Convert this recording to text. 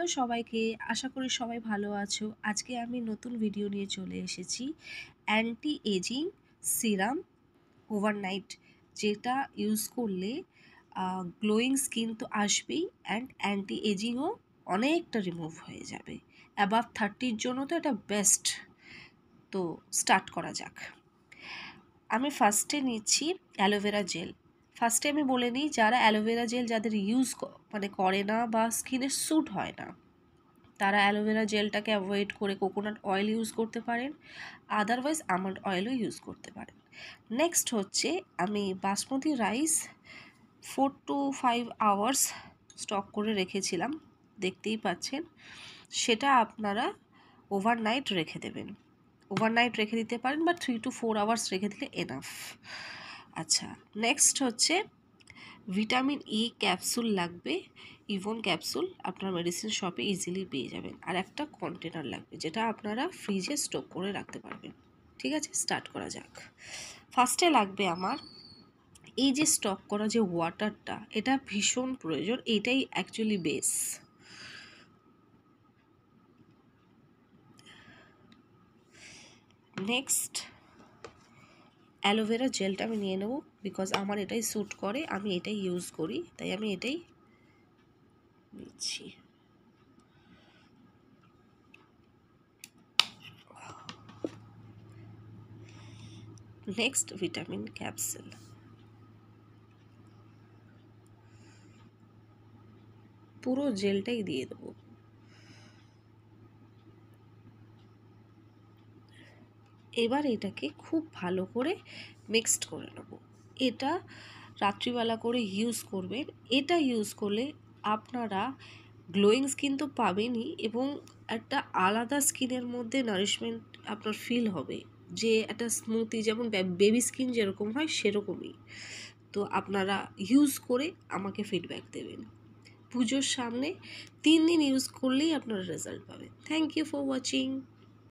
Hello সবাইকে, আশা করি সবাই ভালো আছো। আজকে আমি নতুন ভিডিও নিয়ে চলে এসেছি। অ্যান্টি এজিং সিরাম ওভারনাইট, যেটা ইউজ করলে গ্লোয়িং স্কিন তো আসবেই, অ্যান্ড অ্যান্টি এজিংও অনেকটা রিমুভ হয়ে যাবে। অ্যাবাভ 30-র জন্য তো এটা বেস্ট। তো স্টার্ট করা যাক। আমি ফার্স্টে নিচ্ছি অ্যালোভেরা জেল। ফার্স্টে আমি বলে নিই, যারা অ্যালোভেরা জেল যাদের ইউজ করে না বা স্কিনে স্যুট হয় না, তারা অ্যালোভেরা জেলটাকে অ্যাভয়েড করে কোকোনাট অয়েল ইউজ করতে পারেন, আদারওয়াইজ আমন্ড অয়েলও ইউজ করতে পারেন। নেক্সট হচ্ছে, আমি basmati rice 4 to 5 hours stock করে রেখেছিলাম, দেখতেই পাচ্ছেন। সেটা আপনারা ওভারনাইট রেখে দেবেন। ওভারনাইট রেখে দিতে পারেন বা 3 to 4 আওয়ার্স রেখে দিলে এনাফ। আচ্ছা, নেক্সট হচ্ছে ভিটামিন ই ক্যাপসুল লাগবে। ইভন ক্যাপসুল আপনার মেডিসিন শপে ইজিলি পেয়ে যাবেন। আর একটা কন্টেনার লাগবে, যেটা আপনারা ফ্রিজে স্টোর করে রাখতে পারবেন। ঠিক আছে, স্টার্ট করা যাক। ফার্স্টে লাগবে আমার এই যে স্টক করা যে ওয়াটারটা, এটা ভীষণ প্রয়োজন, এটাই অ্যাকচুয়ালি বেস। নেক্সট অ্যালোভেরা জেলটা আমি নিয়ে নেব, বিকজ আমার এটাই স্যুট করে, আমি এটাই ইউজ করি, তাই আমি এটাই নিচ্ছি। Next vitamin capsule. পুরো জেলটাই দিয়ে দেবো। এবার এটাকে খুব ভালো করে মিক্সড করে নেব। এটা রাত্রিবেলা করে ইউজ করবেন। এটা ইউজ করলে আপনারা গ্লোয়িং স্কিন তো পাবেনই, এবং একটা আলাদা স্কিনের মধ্যে নারিশমেন্ট আপনার ফিল হবে, যে একটা স্মুথি, যেমন বেবি স্কিন যেরকম হয় সেরকমই। তো আপনারা ইউজ করে আমাকে ফিডব্যাক দেবেন। পুজোর সামনে 3 দিন ইউজ করলেই আপনারা রেজাল্ট পাবেন। Thank you for watching.